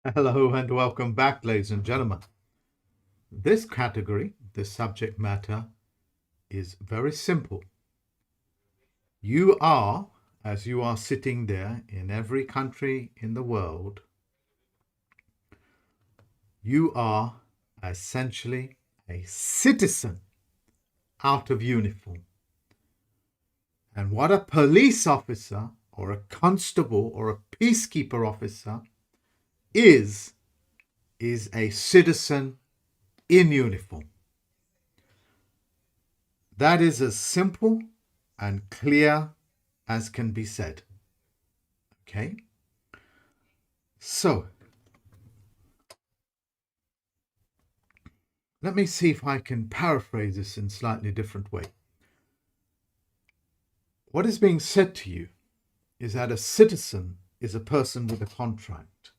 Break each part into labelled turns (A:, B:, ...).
A: Hello and welcome back, ladies and gentlemen. This category, this subject matter, is very simple. You are, as you are sitting there in every country in the world, you are essentially a citizen out of uniform. And what a police officer or a constable or a peacekeeper officer is a citizen in uniform. That is as simple and clear as can be said. Okay? So, let me see if I can paraphrase this in a slightly different way. What is being said to you is that a citizen is a person with a contract.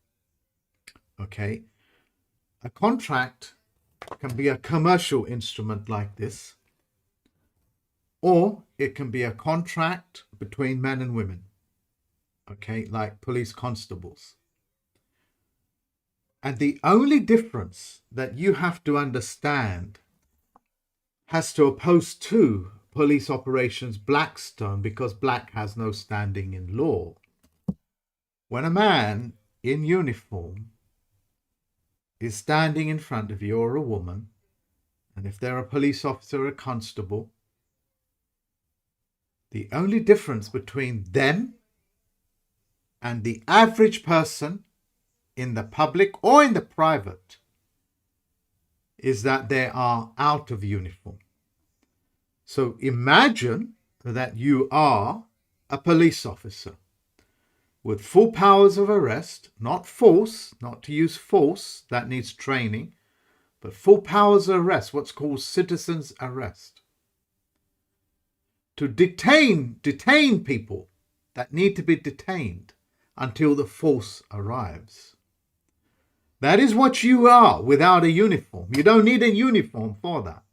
A: Okay? A contract can be a commercial instrument like this, or it can be a contract between men and women. Okay? Like police constables. And the only difference that you have to understand has to oppose to police operations Blackstone, because black has no standing in law. When a man in uniform is standing in front of you, or a woman, and if they're a police officer or a constable, the only difference between them and the average person in the public or in the private is that they are out of uniform. So imagine that you are a police officer with full powers of arrest, not force, not to use force, that needs training, but full powers of arrest, what's called citizen's arrest. To detain people that need to be detained until the force arrives. That is what you are without a uniform. You don't need a uniform for that.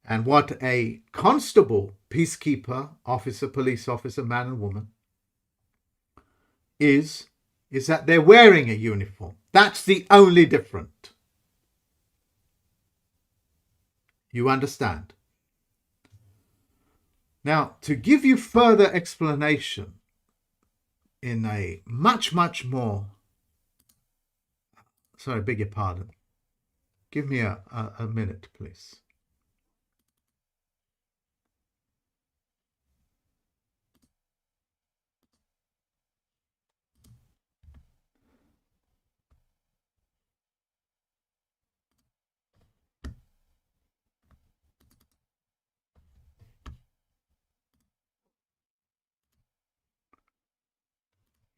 A: And what a constable, peacekeeper, officer, police officer, man and woman is that they're wearing a uniform. That's the only difference. You understand? Now, to give you further explanation in a much more... Sorry, beg your pardon. Give me a minute, please.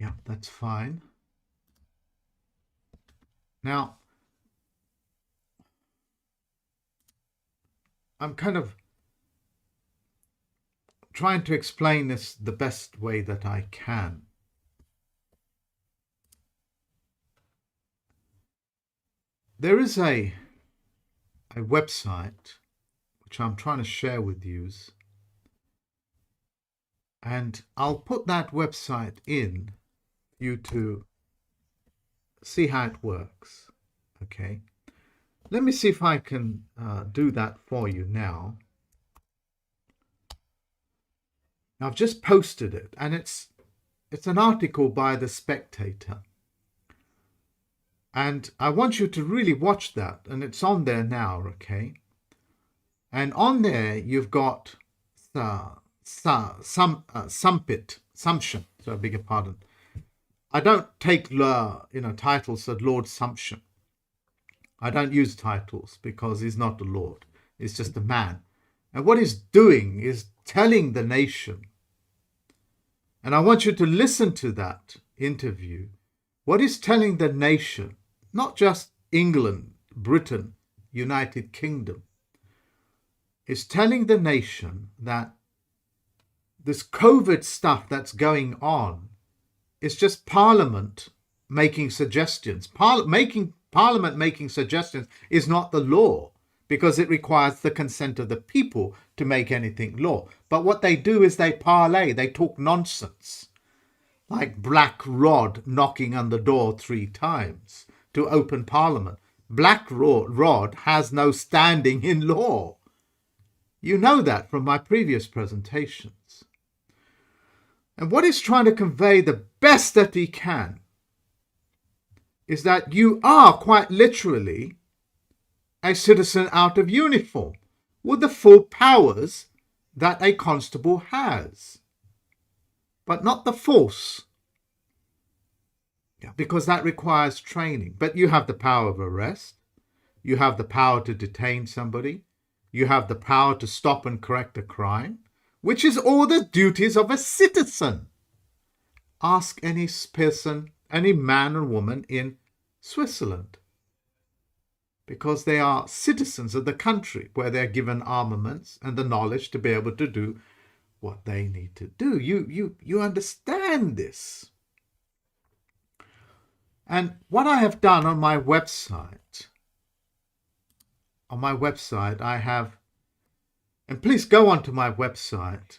A: Yeah, that's fine. Now, I'm kind of trying to explain this the best way that I can. There is a website which I'm trying to share with you, and I'll put that website in for you to see how it works. Okay, let me see if I can do that for you now. I've just posted it, and it's an article by The Spectator. And I want you to really watch that, and it's on there now, okay? And on there, you've got sumption. So I beg your pardon. I don't take titles of Lord Sumption. I don't use titles because he's not the Lord. He's just a man. And what he's doing is telling the nation, and I want you to listen to that interview, what he's telling the nation, not just England, Britain, United Kingdom, is telling the nation that this COVID stuff that's going on is just Parliament making suggestions. Parliament making suggestions is not the law, because it requires the consent of the people to make anything law. But what they do is they parlay, they talk nonsense. like Black Rod knocking on the door 3 times to open Parliament. Black Rod has no standing in law. You know that from my previous presentations. And what he's trying to convey the best that he can is that you are quite literally a citizen out of uniform with the full powers that a constable has, but not the force, because that requires training. But you have the power of arrest, you have the power to detain somebody, you have the power to stop and correct a crime, which is all the duties of a citizen. Ask any person, any man or woman in Switzerland, because they are citizens of the country where they're given armaments and the knowledge to be able to do what they need to do. You understand this. And what I have done on my website, I have, and please go onto my website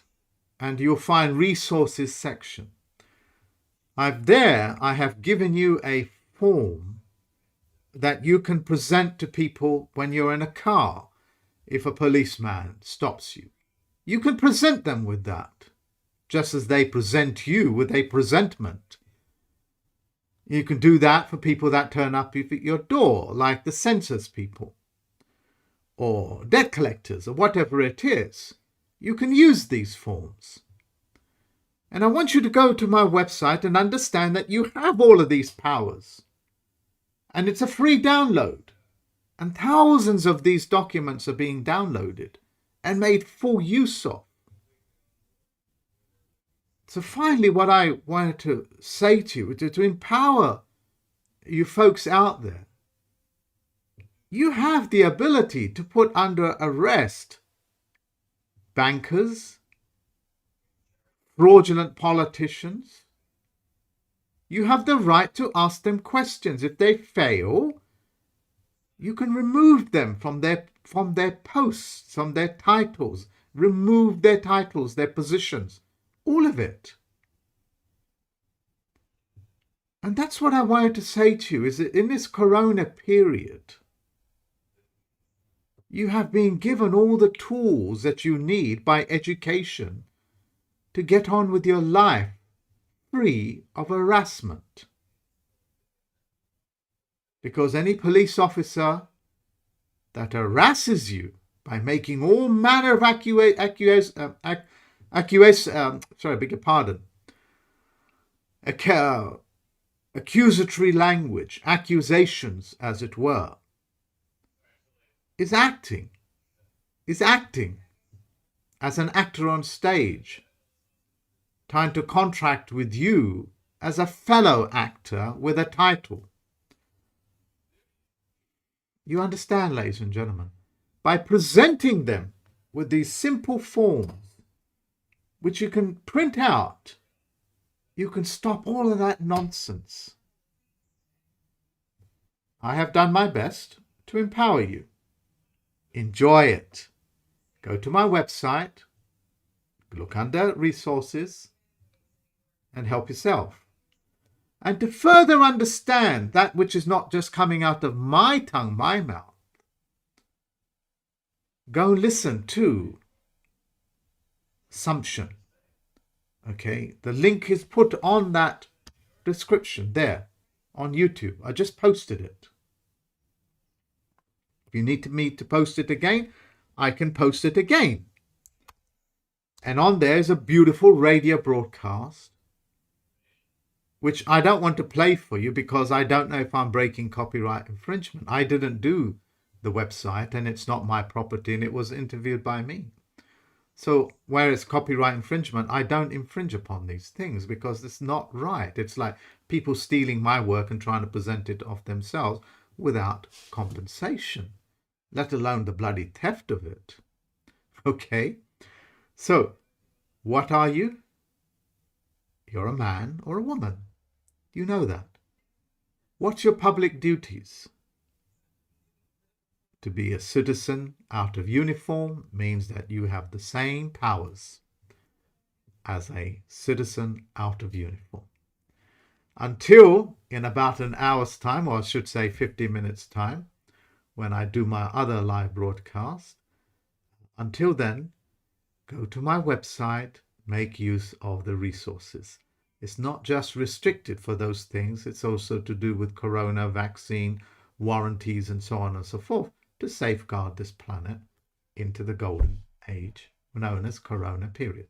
A: and you'll find resources section. I have given you a form that you can present to people when you're in a car. If a policeman stops you, you can present them with that, just as they present you with a presentment. You can do that for people that turn up at your door, like the census people or debt collectors or whatever it is. You can use these forms. And I want you to go to my website and understand that you have all of these powers. And it's a free download. And thousands of these documents are being downloaded and made full use of. So finally, what I wanted to say to you, to empower you folks out there, you have the ability to put under arrest bankers, fraudulent politicians. You have the right to ask them questions. If they fail, you can remove them from their posts, from their titles, remove their titles, their positions, all of it. And that's what I wanted to say to you, is that in this corona period, you have been given all the tools that you need by education to get on with your life free of harassment. Because any police officer that harasses you by making all manner of accusatory language, accusations as it were, is acting as an actor on stage, trying to contract with you as a fellow actor with a title. You understand, ladies and gentlemen? By presenting them with these simple forms, which you can print out, you can stop all of that nonsense. I have done my best to empower you. Enjoy it. Go to my website, look under resources, and help yourself. And to further understand that which is not just coming out of my tongue, my mouth, go listen to Assumption. Okay, the link is put on that description there on YouTube. I just posted it. If you need me to post it again, I can post it again. And on there is a beautiful radio broadcast, which I don't want to play for you because I don't know if I'm breaking copyright infringement. I didn't do the website and it's not my property and it was interviewed by me. So where it's copyright infringement, I don't infringe upon these things because it's not right. It's like people stealing my work and trying to present it off themselves without compensation, let alone the bloody theft of it. Okay? So what are you? You're a man or a woman. You know that. What's your public duties? To be a citizen out of uniform means that you have the same powers as a citizen out of uniform. until in about an hour's time, or I should say 50 minutes time, when I do my other live broadcast. Until then, go to my website, make use of the resources. It's not just restricted for those things, it's also to do with corona vaccine, warranties, and so on and so forth, to safeguard this planet into the golden age known as corona period.